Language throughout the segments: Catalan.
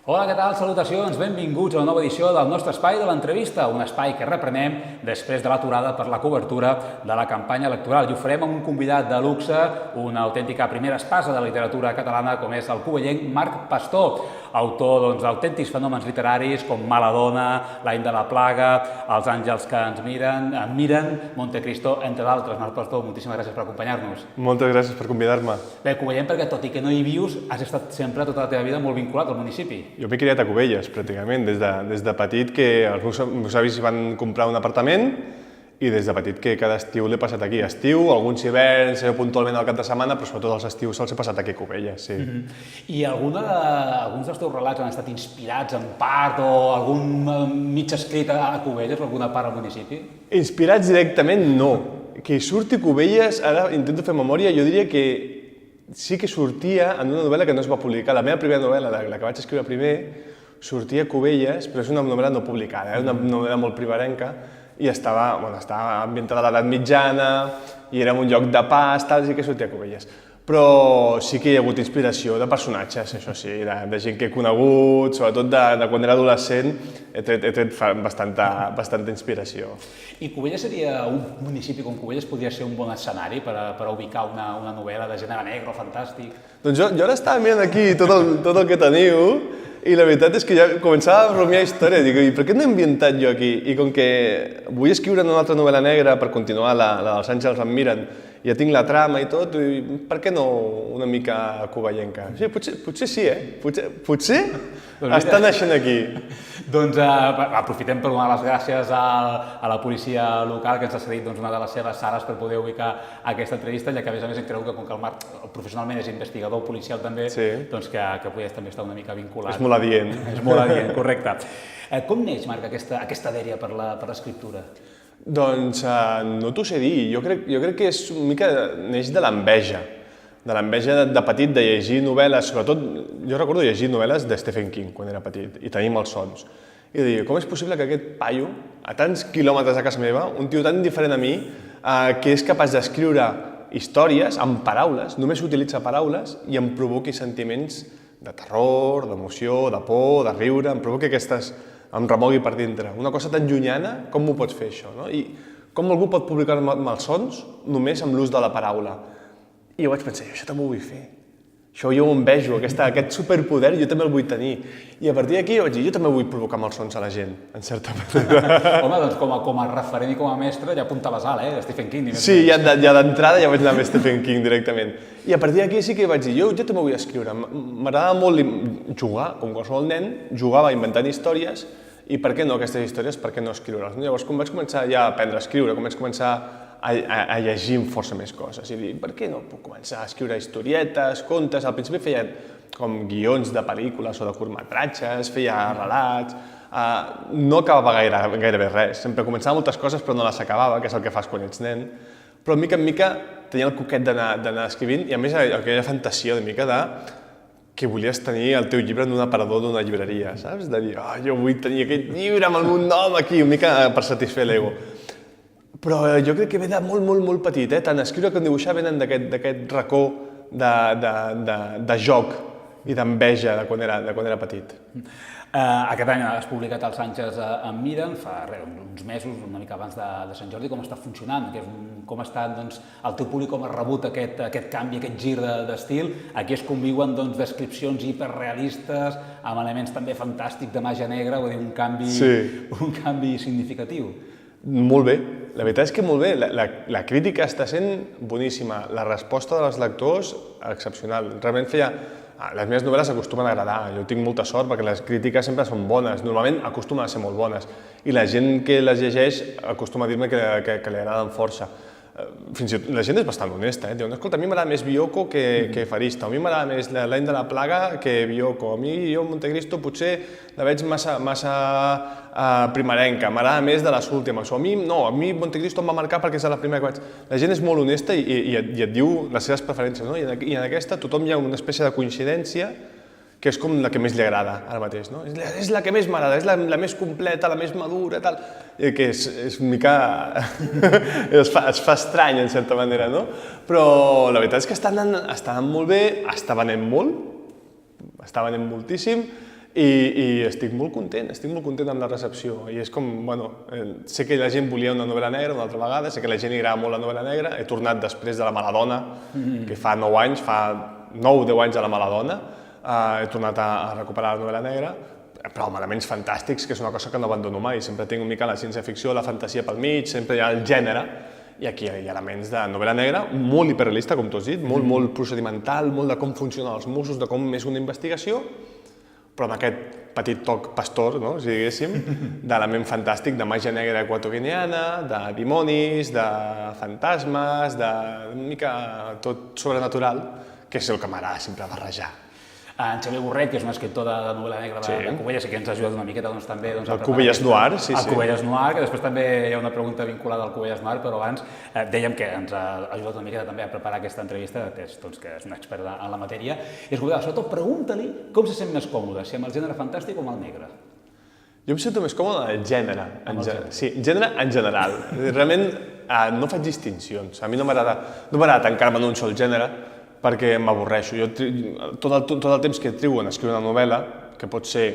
Hola, què tal? Salutacions, benvinguts a una nova edició del nostre espai de l'entrevista, un espai que reprenem després de l'aturada per la cobertura de la campanya electoral. I ho farem amb un convidat de luxe, una autèntica primera espasa de la literatura catalana, com és el cuballenc Marc Pastor, autor d'autèntics fenòmens literaris com Maladona, L'any de la plaga, Els àngels que ens miren, Montecristo, entre d'altres. Marc Pastor, moltíssimes gràcies per acompanyar-nos. Moltes gràcies per convidar-me. Bé, cuballenc perquè, tot i que no hi vius, has estat sempre tota la teva vida molt vinculat al municipi. Jo m'he criat a Cubelles, pràcticament, des de petit, que els meus avis van comprar un apartament i des de petit que cada estiu l'he passat aquí. Estiu, alguns hiverns, puntualment al cap de setmana, però sobretot els estius se'ls he passat aquí a Cubelles, sí. I alguns dels teus relats han estat inspirats en part o algun mig escrit a Cubelles o alguna part al municipi? Inspirats directament, no. Que surti Cubelles, ara intento fer memòria, jo diria que sí que sortia en una novel·la que no es va publicar. La meva primera novel·la, la que vaig escriure primer, sortia a Cubelles, però és una novel·la no publicada, una novel·la molt primerenca, i estava ambientada a l'edat mitjana, i era un lloc de pas, tal, sí que sortia a Cubelles. Però sí que hi ha hagut inspiració de personatges, això sí, de gent que he conegut, sobretot de quan era adolescent, he tret bastanta inspiració. I Cubelles seria un municipi com Cubelles podria ser un bon escenari per ubicar una novel·la de gènere negre o fantàstic? Doncs jo ara estava mirant aquí tot el que teniu i la veritat és que ja començava a rumiar història. Dic, i per què no he ambientat jo aquí? I com que vull escriure una altra novel·la negra per continuar la dels àngels em miren, ja tinc la trama i tot, i per què no una mica cuballenca? Sí, potser sí, Potser està naixent aquí. Doncs aprofitem per donar les gràcies a la policia local que ens ha cedit una de les seves sales per poder ubicar aquesta entrevista, ja que a més em creu que com que el Marc professionalment és investigador policial també, doncs que podies també estar una mica vinculat. És molt adient. És molt adient, correcte. Com neix, Marc, aquesta dèria per l'escriptura? Doncs no t'ho sé dir, jo crec que és una mica neix de l'enveja de petit, de llegir novel·les, sobretot jo recordo llegir novel·les de Stephen King quan era petit, i tenim els sons. I dir, com és possible que aquest paio, a tants quilòmetres de casa meva, un tio tan diferent a mi, que és capaç d'escriure històries amb paraules, només utilitza paraules i em provoqui sentiments de terror, d'emoció, de por, de riure, em provoqui em remogui per dintre. Una cosa tan llunyana, com m'ho pots fer això? No? I com algú pot publicar els sons només amb l'ús de la paraula? I jo vaig pensar, això també ho vull fer. Això jo ho envejo, aquest superpoder jo també el vull tenir. I a partir d'aquí vaig dir, jo també vull provocar amb els sons a la gent, en certa manera. Home, doncs com a referent i com a mestre ja apuntaves alt, de Stephen King. Sí, ja d'entrada ja vaig anar amb Stephen King directament. I a partir d'aquí sí que vaig dir, jo també vull escriure. M'agradava molt jugar, com qualsevol nen, jugava inventant històries, i per què no aquestes històries, per què no escriure-les? Llavors, quan vaig començar ja a aprendre a escriure, quan vaig començar a llegir amb força més coses, i dir, per què no puc començar a escriure historietes, contes? Al principi feia com guions de pel·lícules o de curtmetratges, feia relats, no acabava gairebé res, sempre començava moltes coses però no les acabava, que és el que fas quan ets nen, però mica en mica tenia el coquet d'anar escrivint, i a més aquella fantasia de mica que volies tenir el teu llibre en un aparador d'una llibreria, saps? De dir, jo vull tenir aquest llibre amb el meu nom aquí, una mica per satisfer l'ego. Però jo crec que ve de molt petit, tant escriure com dibuixar venen d'aquest racó de joc i d'enveja de quan era petit. Aquest any has publicat Els àngels em miren, fa uns mesos, una mica abans de Sant Jordi. Com està funcionant? Com està el teu públic, com ha rebut aquest canvi, aquest gir d'estil? Aquí es conviuen descripcions hiperrealistes amb elements també fantàstics de màgia negra, vull dir, un canvi significatiu. Molt bé, la veritat és que molt bé, la crítica està sent boníssima, la resposta dels lectors excepcional. Realment les meves novel·les acostumen a agradar, jo tinc molta sort perquè les crítiques sempre són bones, normalment acostumen a ser molt bones, i la gent que les llegeix acostuma a dir-me que li agraden força. Fins i tot la gent és bastant honesta, diuen, escolta, a mi m'agrada més Bioko que Faristo, a mi m'agrada més L'any de la plaga que Bioko, a mi jo Montecristo potser la veig massa primerenca, m'agrada més de les últimes, o a mi Montecristo em va marcar perquè és la primera que vaig... La gent és molt honesta i et diu les seves preferències, no? I en aquesta tothom hi ha una espècie de coincidència que és com la que més li agrada ara mateix, no? És la que més m'agrada, és la més completa, la més madura, tal... que és una mica... es fa estrany, en certa manera, no? Però la veritat és que està anant molt bé, està venent molt, està venent moltíssim, I estic molt content amb la recepció. I és com, bueno, sé que la gent volia una novel·la negra una altra vegada, sé que la gent li agrada molt la novel·la negra, he tornat després de La Maladona, que fa 9 anys, fa 9-10 anys de La Maladona, he tornat a recuperar la novel·la negra, però amb elements fantàstics, que és una cosa que no abandono mai. Sempre tinc una mica la ciència-ficció, la fantasia pel mig, sempre hi ha el gènere, i aquí hi ha elements de novel·la negra, molt hiperrealista, com tu has dit, molt procedimental, molt de com funcionen els Mossos, de com és una investigació, però amb aquest petit toc pastor, no, si diguéssim, d'element fantàstic, de màgia negra equatoguineana, de dimonis, de fantasmes, de una mica tot sobrenatural, que és el que m'agrada sempre barrejar. En Xavier Borret, que és un escriptor de novel·la negra de Cubelles, i que ens ha ajudat una miqueta també a preparar... El Cubelles Noir, sí. El Cubelles Noir, que després també hi ha una pregunta vinculada al Cubelles Noir, però abans dèiem que ens ha ajudat una miqueta també a preparar aquesta entrevista, que és un expert en la matèria. I escolta, sobretot pregunta-li com se sent més còmode, si amb el gènere fantàstic o amb el negre. Jo em sento més còmode amb el gènere. Sí, gènere en general. Realment no faig distincions. A mi no m'agrada tancar-me en un sol gènere, perquè m'avorreixo. Tot el temps que trigo en escriure una novel·la, que pot ser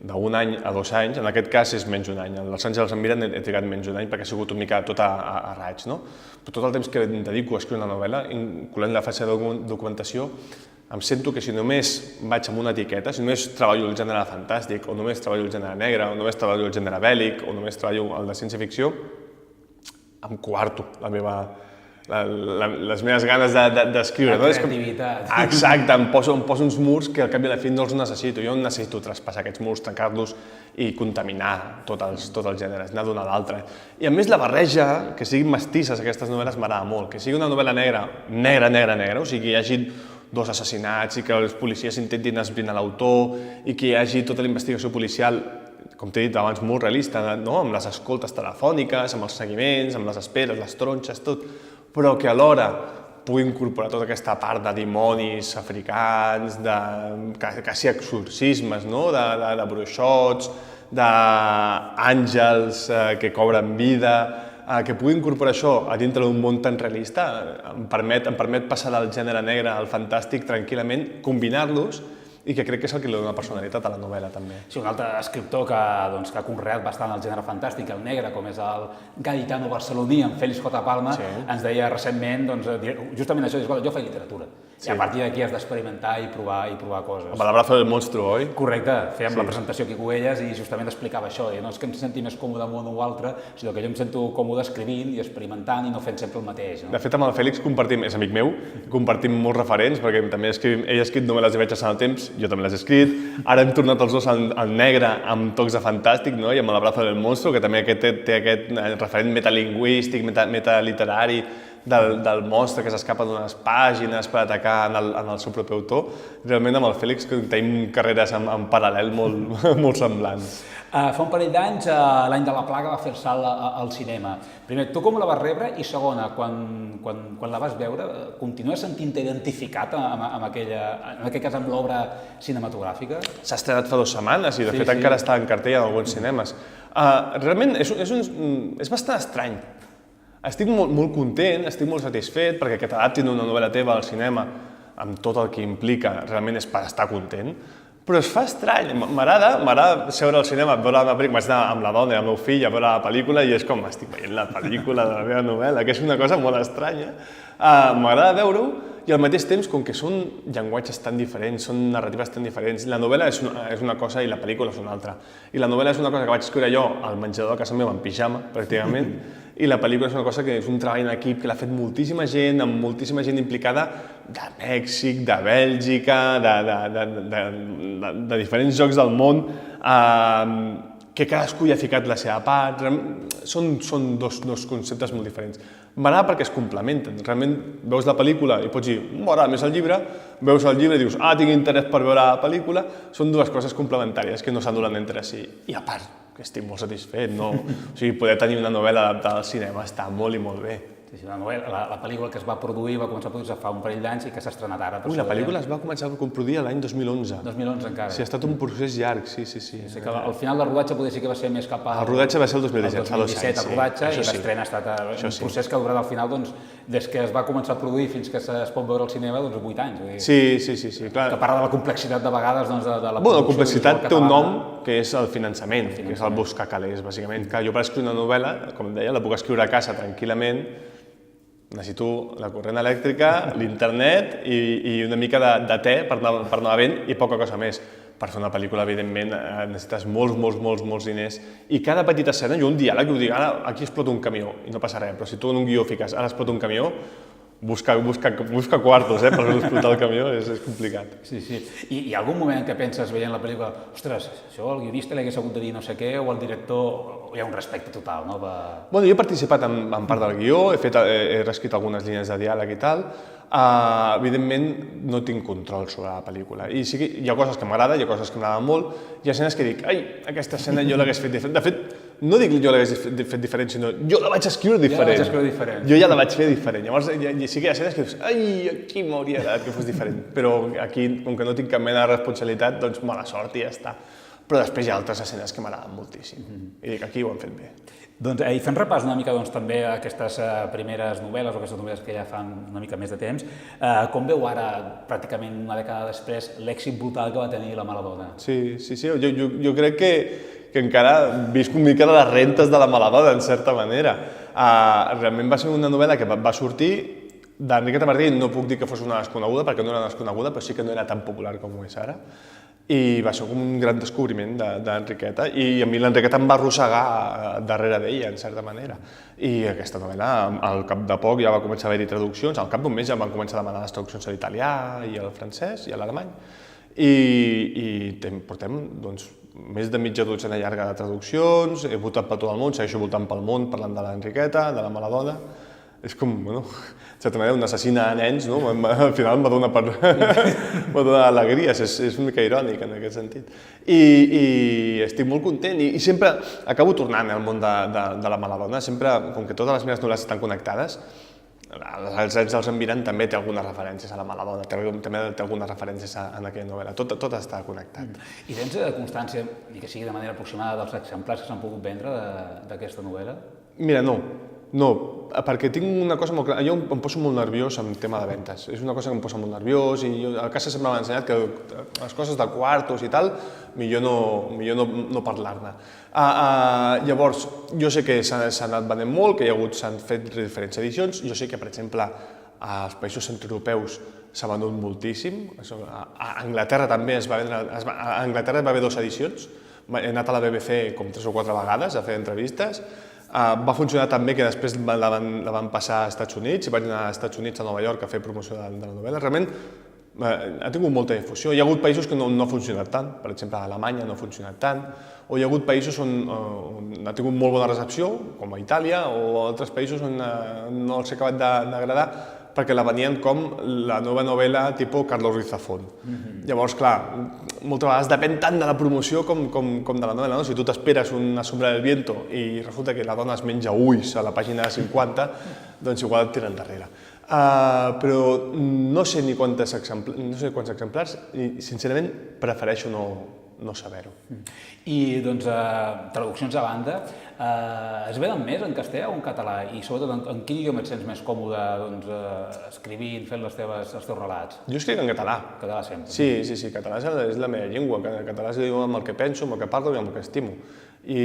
d'1 any a 2 anys, en aquest cas és menys d'1 any. A Los Àngels em miren he trigat menys d'1 any perquè ha sigut una mica tot a raig, no? Però tot el temps que em dedico a escriure una novel·la, incloent la fase de documentació, em sento que si només vaig amb una etiqueta, si només treballo el gènere fantàstic, o només treballo el gènere negre, o només treballo el gènere bèl·lic, o només treballo el de ciència-ficció, em coarto les meves ganes d'escriure. La creativitat. Exacte, em poso uns murs que al cap i a la fi no els necessito. Jo necessito traspassar aquests murs, tancar-los i contaminar tots els gèneres, anar d'una a l'altra. I a més la barreja, que siguin mestisses aquestes novel·les m'agrada molt, que sigui una novel·la negra, o sigui, que hi hagi 2 assassinats i que els policies intentin esbrinar l'autor i que hi hagi tota la investigació policial, com t'he dit abans, molt realista, no? Amb les escoltes telefòniques, amb els seguiments, amb les esperes, les tronxes, tot, però que alhora pugui incorporar tota aquesta part de dimonis africans, de quasi exorcismes, no? De bruixots, d'àngels que cobren vida, que pugui incorporar això a dintre d'un món tan realista em permet passar del gènere negre al fantàstic tranquil·lament, combinar-los, i que crec que és el que li dona personalitat a la novel·la, també. Sí, un altre escriptor que ha conreat bastant el gènere fantàstic, el negre, com és el gaditano barceloní, en Félix J. Palma, ens deia recentment, justament això, jo faig literatura, i a partir d'aquí has d'experimentar i provar coses. Amb l'abrazo del monstru, oi? Correcte, fèiem la presentació aquí a Cubelles i justament explicava això, no és que em senti més còmode amb un o altre, sinó que jo em sento còmode escrivint i experimentant i no fent sempre el mateix. De fet, amb el Fèlix compartim, és amic meu, compartim molts referents, perquè també ell ha escrit novel·les de viatges en el temps, jo també les he escrit, ara hem tornat els dos al negre amb tocs de fantàstic, no? I amb l'abrazo del monstru, que també té aquest referent metalingüístic, metaliterari, del monstre que s'escapa d'unes pàgines per atacar en el seu propi autor. Realment amb el Fèlix tenim carreres en paral·lel molt semblants. Fa un parell d'anys, l'any de la plaga va fer el salt al cinema. Primer, tu com la vas rebre? I segona, quan la vas veure, continues sentint-te identificat en aquest cas amb l'obra cinematogràfica? S'ha estrenat fa 2 setmanes i de fet encara està en cartell en alguns cinemes. Realment és bastant estrany. Estic molt content, estic molt satisfet perquè que t'adaptin una novel·la teva al cinema amb tot el que implica realment és per estar content, però es fa estrany. M'agrada seure al cinema, veure la meva pel·lícula, vaig anar amb la dona i el meu fill a veure la pel·lícula i és com, estic veient la pel·lícula de la meva novel·la, que és una cosa molt estranya. M'agrada veure-ho i al mateix temps, com que són llenguatges tan diferents, són narratives tan diferents, la novel·la és una cosa i la pel·lícula és una altra. I la novel·la és una cosa que vaig escriure jo al menjador de casa meva en pijama, pràcticament, i la pel·lícula és una cosa que és un treball en equip que l'ha fet moltíssima gent, amb moltíssima gent implicada de Mèxic, de Bèlgica, de diferents llocs del món, que cadascú hi ha ficat la seva part. Són dos conceptes molt diferents. M'agrada perquè es complementen. Realment veus la pel·lícula i pots dir, m'agrada més el llibre, veus el llibre i dius, tinc interès per veure la pel·lícula. Són 2 coses complementàries que no s'anulen entre si. I a part, que estic molt satisfet, no? O sigui, poder tenir una novel·la adaptada al cinema està molt i molt bé. Sí, la pel·lícula que es va produir va començar a produir-se fa un parell d'anys i que s'ha estrenat ara. La pel·lícula es va començar a produir l'any 2011. 2011 encara. Sí, ha estat un procés llarg, sí. Al final del rodatge poder ser que va ser més cap al... El rodatge va ser el 2017, fa 2 anys. El 2017 el rodatge i l'estrena ha estat un procés que ha durat al final des que es va començar a produir fins que es pot veure al cinema, doncs 8 anys. Sí, clar. Que parla de la complexitat de vegades de la producció. La complexitat té un nom catalana. que és el finançament, que és el buscar calés, bàsicament. Clar, jo per escriure una novel·la, com deia, la puc escriure a casa tranquil·lament, necessito la corrent elèctrica, l'internet i una mica de te per anar bevent i poca cosa més. Per fer una pel·lícula, evidentment, necessites molts diners. I cada petita escena, jo un diàleg, jo dic, ara aquí explota un camió, i no passa res, però si tu en un guió fiques, ara explota un camió, busca quartos, per explotar el camió, és complicat. Sí. I hi ha algun moment en què penses, veient la pel·lícula, ostres, això al guionista li hagués hagut de dir no sé què, o al director, hi ha un respecte total, no? Bueno, jo he participat en part del guió, he reescrit algunes línies de diàleg i tal. Evidentment, no tinc control sobre la pel·lícula. I sí que hi ha coses que m'agraden, hi ha coses que m'agraden molt, hi ha escenes que dic, ai, aquesta escena jo l'hagués fet diferent. De fet, no dic jo l'hagués fet diferent, sinó jo la vaig escriure diferent. Jo ja la vaig fer diferent. Llavors, sí que hi ha escenes que dius, ai, aquí m'hauria agradat que fos diferent. Però aquí, com que no tinc cap mena de responsabilitat, doncs mala sort i ja està. Però després hi ha altres escenes que m'agraden moltíssim. I dic, aquí ho han fet bé. Doncs, i fent repàs una mica també a aquestes primeres novel·les o aquestes novel·les que ja fan una mica més de temps, com veu ara, pràcticament una dècada després, l'èxit brutal que va tenir La mala dona? Sí, jo crec que encara visc una mica de les rentes de La mala dona, en certa manera. Realment va ser una novel·la que va sortir d'Enriqueta Martí, no puc dir que fos una desconeguda, perquè no era desconeguda, però sí que no era tan popular com ho és ara. I va ser com un gran descobriment d'Enriqueta, i a mi l'Enriqueta em va arrossegar darrere d'ella, en certa manera. I aquesta novel·la, al cap de poc, ja va començar a haver-hi traduccions, al cap d'un mes ja van començar a demanar les traduccions a l'italià i al francès i a l'alemany. I portem més de mitja dotzena llarga de traduccions, he voltat per tot el món, segueixo voltant pel món parlant de l'Enriqueta, de La mala dona. És com, bueno, en certa manera, un assassí de nens, no? Al final m'ha donat alegries, és una mica irònic en aquest sentit. I estic molt content i sempre acabo tornant al món de La mala dona, sempre, com que totes les meves novel·les estan connectades, els anys dels envirant també té algunes referències a La mala dona, també té algunes referències en aquella novel·la, tot està connectat. I tens constància, ni que sigui de manera aproximada, dels exemplars que s'han pogut vendre d'aquesta novel·la? Mira, no, perquè tinc una cosa molt clara, jo em poso molt nerviós en tema de ventes, és una cosa que em posa molt nerviós i a casa sempre m'ha ensenyat que les coses de quartos i tal, millor no parlar-ne. Llavors, jo sé que s'ha anat venent molt, que s'han fet diferents edicions, jo sé que, per exemple, als països centroeuropeus s'ha venut moltíssim, a Anglaterra també a Anglaterra va haver 2 edicions, he anat a la BBC com 3 o 4 vegades a fer entrevistes. Va funcionar tan bé que després la van passar als Estats Units, i vaig anar als Estats Units, a Nova York, a fer promoció de la novel·la. Realment ha tingut molta difusió. Hi ha hagut països que no ha funcionat tant, per exemple, a Alemanya no ha funcionat tant, o hi ha hagut països on ha tingut molt bona recepció, com a Itàlia, o altres països on no els ha acabat d'agradar, perquè la venien com la nova novel·la tipus Carlos Ruiz Zafón. Llavors, clar, moltes vegades depèn tant de la promoció com de la novel·la. Si tu t'esperes una sombra del viento i resulta que la dona es menja ulls a la pàgina 50, doncs igual et tiren darrere. Però no sé ni quants exemplars i, sincerament, prefereixo no saber-ho. I, doncs, traduccions a banda, es venen més en castellà o en català? I, sobretot, en quin idioma et sents més còmode escrivint, fent els teus relats? Jo escric en català. Català sempre. Sí, català és la meva llengua. Català és l'idioma amb el que penso, amb el que parlo i amb el que estimo. I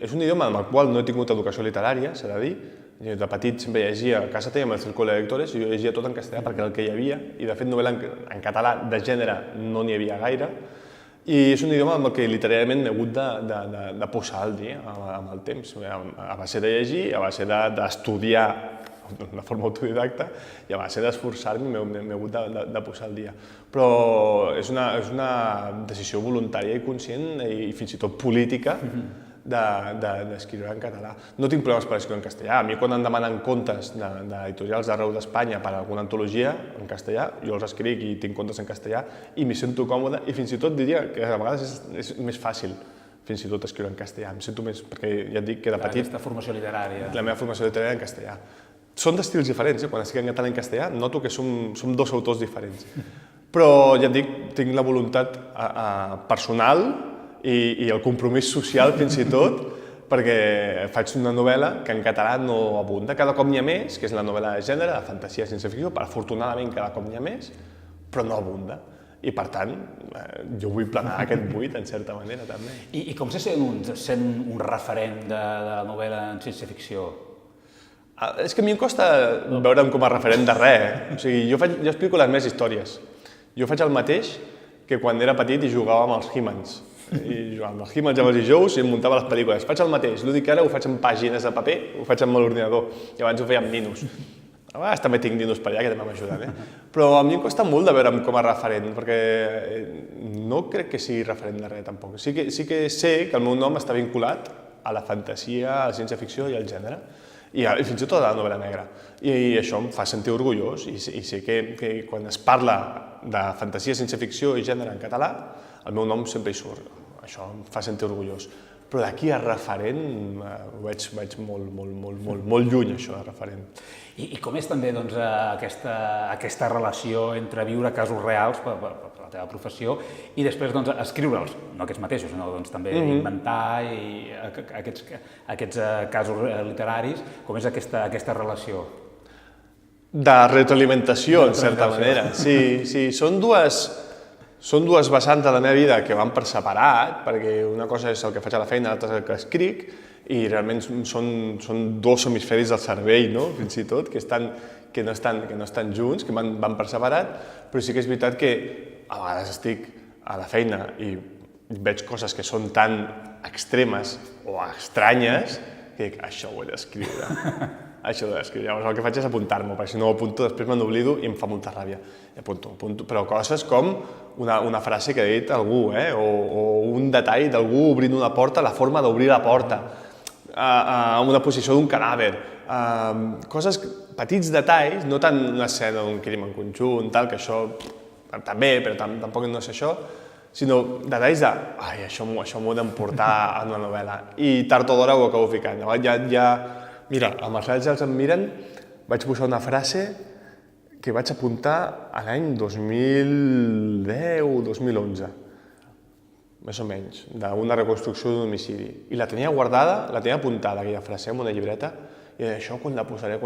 és un idioma amb el qual no he tingut educació literària, s'ha de dir. De petit sempre llegia, a casa teníem el Círculo de Lectores i jo llegia tot en castellà perquè era el que hi havia. I, de fet, novel·la en català de gènere no n'hi havia gaire. I és un idioma amb el que literàriament m'he hagut de posar al dia amb el temps, a base de llegir, a base d'estudiar de forma autodidacta i a base d'esforçar-me m'he hagut de posar al dia. Però és una decisió voluntària i conscient i fins i tot política d'escriure en català. No tinc problemes per escriure en castellà. A mi quan em demanen contes d'editorials d'arreu d'Espanya per a alguna antologia en castellà, jo els escric i tinc contes en castellà i m'hi sento còmode i fins i tot diria que a vegades és més fàcil fins i tot escriure en castellà. Em sento més, perquè ja et dic que de petit... Aquesta formació literària. La meva formació literària en castellà. Són d'estils diferents, quan escric en català i en castellà noto que som 2 autors diferents. Però ja et dic, tinc la voluntat personal i el compromís social fins i tot perquè faig una novel·la que en català no abunda. Cada cop n'hi ha més, que és la novel·la de gènere, de fantasia, ciència-ficció, afortunadament cada cop n'hi ha més, però no abunda. I, per tant, jo vull plenar aquest buit, en certa manera, també. I com se sent un referent de la novel·la en ciència-ficció? És que a mi em costa veure'm com a referent de res. O sigui, jo explico les meves històries. Jo faig el mateix que quan era petit i jugava amb els He-Mans. I jugava amb els He-Mans i amb els dijous i em muntava les pel·lícules. Faig el mateix, l'únic que ara ho faig en pàgines de paper, ho faig amb l'ordinador, i abans ho feia amb ninos. A vegades també tinc ninos per allà que també m'ajuden, Però a mi em costa molt de veure'm com a referent, perquè no crec que sigui referent de res, tampoc. Sí que sé que el meu nom està vinculat a la fantasia, a la ciència-ficció i al gènere, i fins i tot a la novel·la negra. I això em fa sentir orgullós, i sé que quan es parla de fantasia, ciència-ficció i gènere en català, el meu nom sempre hi surt. Això em fa sentir orgullós. Però d'aquí a referent ho veig molt lluny, això de referent. I com és també aquesta relació entre viure casos reals per la teva professió i després escriure'ls, no aquests mateixos, sinó també inventar aquests casos literaris, com és aquesta relació? De retroalimentació, en certa manera. Sí, són dues vessants de la meva vida que van per separat, perquè una cosa és el que faig a la feina, l'altra és el que escric, i realment són dos hemisferis del cervell, fins i tot, que no estan junts, que van per separat, però sí que és veritat que a vegades estic a la feina i veig coses que són tan extremes o estranyes que dic, això ho he d'escriure. Això ho he d'escriure. Llavors el que faig és apuntar-m'ho, perquè si no ho apunto després me n'oblido i em fa molta ràbia. Apunto. Però coses com una frase que ha dit algú, o un detall d'algú obrint una porta, la forma d'obrir la porta, una posició d'un cadàver, coses, petits detalls, no tant una escena d'un crim en conjunt, que això també, però tampoc no és això, sinó detalls de, ai, això m'ho he d'emportar en una novel·la, i tard o d'hora ho acabo ficant. Mira, a Marcel ja els em miren, vaig posar una frase que vaig apuntar a l'any 2010 o 2011, més o menys, d'una reconstrucció d'un homicidi. I la tenia guardada, la tenia apuntada, aquella frase, en una llibreta, i deia, això quan la posaré?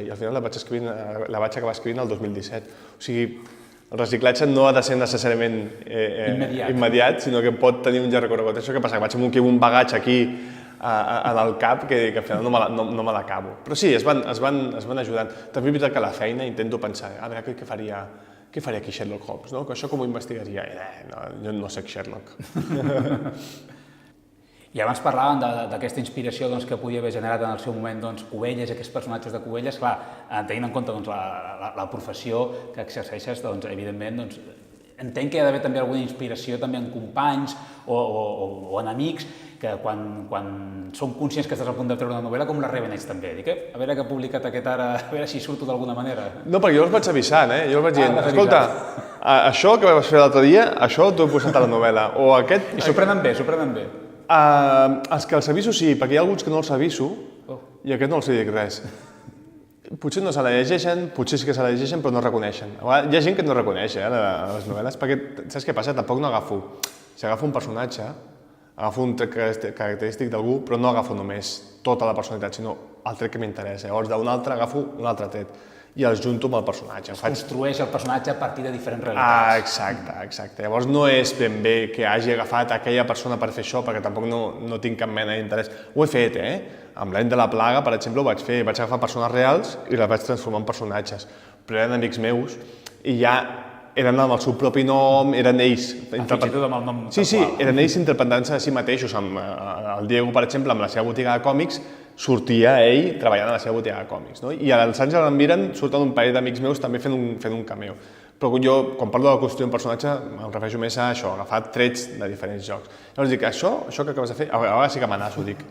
I al final la vaig acabar escrivint el 2017. O sigui, el reciclatge no ha de ser necessàriament immediat, sinó que pot tenir un llarg recorregut. Això que passa, que vaig amb un bagatge aquí en el cap que al final no me l'acabo. Però sí, es van ajudant. També és veritat que a la feina intento pensar, a veure, què faria aquí Sherlock Holmes, no? Que això com ho investigaria? Jo no soc Sherlock. I abans parlàvem d'aquesta inspiració que podia haver generat en el seu moment Cubelles, aquests personatges de Cubelles. Clar, tenint en compte la professió que exerceixes, evidentment, entenc que hi ha d'haver també alguna inspiració també en companys o en amics que quan són conscients que estàs a punt de treure una novel·la, com la reben ells també? Dic, a veure què ha publicat aquest ara, a veure si surto d'alguna manera. No, perquè jo els vaig avisant, Jo els vaig dient, escolta, això que vas fer l'altre dia, això t'ho he posat a la novel·la, o aquest... I s'ho prenen bé. Els que els aviso sí, perquè hi ha alguns que no els aviso i aquest no els dic res. Potser no se la llegeixen, potser sí que se la llegeixen, però no reconeixen. Hi ha gent que no reconeix les novel·les, perquè saps què passa? Tampoc no agafo. Si agafo un personatge, agafo un tret característic d'algú, però no agafo només tota la personalitat, sinó el tret que m'interessa. Llavors, d'un altre agafo un altre tret i els junto amb el personatge. Es construeix el personatge a partir de diferents realitats. Exacte. Llavors no és ben bé que hagi agafat aquella persona per fer això, perquè tampoc no tinc cap mena d'interès. Ho he fet, Amb l'any de la plaga, per exemple, ho vaig fer. Vaig agafar persones reals i les vaig transformar en personatges. Però eren amics meus i ja eren amb el seu propi nom, eren ells... Fins i tot amb el nom... Sí, eren ells interpretant-se a si mateixos. El Diego, per exemple, amb la seva botiga de còmics, sortia ell treballant a la seva botiga de còmics. I als anys en Miren surten un parell d'amics meus també fent un cameo. Però jo, quan parlo de construir un personatge, em refereixo més a això, agafar trets de diferents jocs. Llavors dic, això que acabes de fer, a vegades sí que amenaço, dic,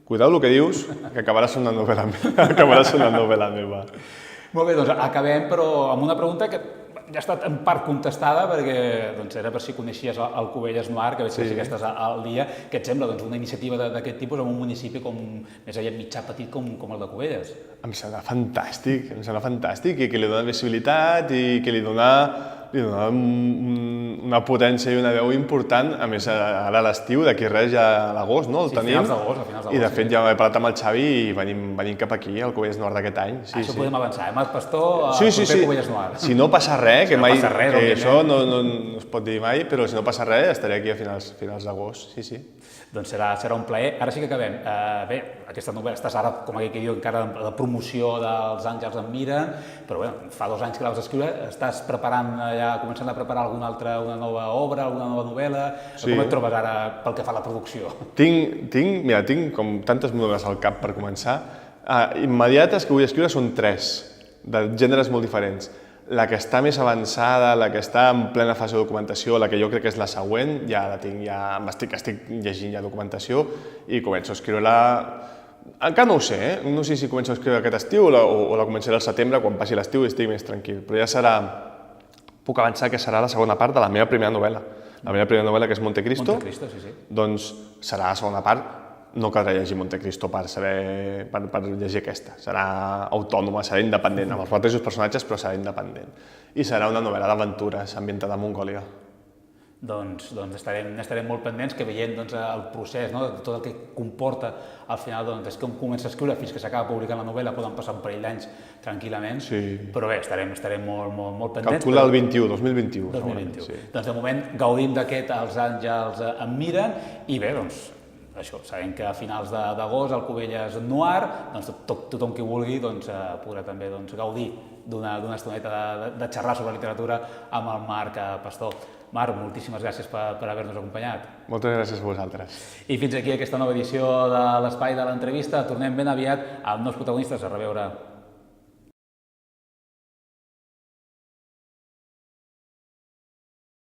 cuidado el que dius, que acabaràs una novel·la meva. Molt bé, doncs acabem, però amb una pregunta que ja ha estat en part contestada, perquè era per si coneixies el Cubelles Noir, que veig que sí que estàs al dia. Què et sembla una iniciativa d'aquest tipus en un municipi més aviat mitjà petit com el de Cubelles? Em sembla fantàstic, i que li dona visibilitat i que li dona li dona una potència i una veu important, a més ara a l'estiu, d'aquí res ja a l'agost, no? El tenim. Finals d'agost. I de fet ja he parlat amb el Xavi i venim cap aquí, al Cubelles Noir d'aquest any. Això podem avançar, Marc Pastor, sí. proper Cubelles Noir. Si no passa res, que això no es pot dir mai, però si no passa res estaré aquí a finals d'agost, sí. Doncs serà un plaer. Ara sí que acabem. Bé, aquesta novel·la, estàs ara, com aquell que diu, encara en la promoció dels Àngels em miren, però bé, fa 2 anys que la vas escriure, estàs començant a preparar una nova obra, alguna nova novel·la? Com et trobes ara pel que fa a la producció? Tinc com tantes novel·les al cap per començar. Immediates que vull escriure són 3, de gèneres molt diferents. La que està més avançada, la que està en plena fase de documentació, la que jo crec que és la següent, ja la tinc, estic llegint ja documentació i començo a escriure-la. Encara no ho sé, no sé si començo a escriure aquest estiu o la començaré al setembre, quan passi l'estiu i estigui més tranquil, però ja serà, puc avançar que serà la segona part de la meva primera novel·la. La meva primera novel·la, que és Montecristo, doncs serà la segona part. No caldrà llegir Montecristo per llegir aquesta. Serà autònoma, serà independent, amb els mateixos personatges, però serà independent. I serà una novel·la d'aventures ambientada a Mongòlia. Doncs estarem molt pendents que veient el procés, tot el que comporta al final, des que un comença a escriure fins que s'acaba publicant la novel·la poden passar un parell d'anys tranquil·lament, però bé, estarem molt pendents. Calcula el 2021. Doncs de moment gaudim d'aquest Els Àngels em miren i bé, doncs això, sabem que a finals d'agost al Cubelles Noir, tothom qui vulgui podrà també gaudir d'una estoneta de xerrar sobre literatura amb el Marc Pastor. Marc, moltíssimes gràcies per haver-nos acompanyat. Moltes gràcies a vosaltres. I fins aquí aquesta nova edició de l'Espai de l'Entrevista. Tornem ben aviat amb nous protagonistes. A reveure.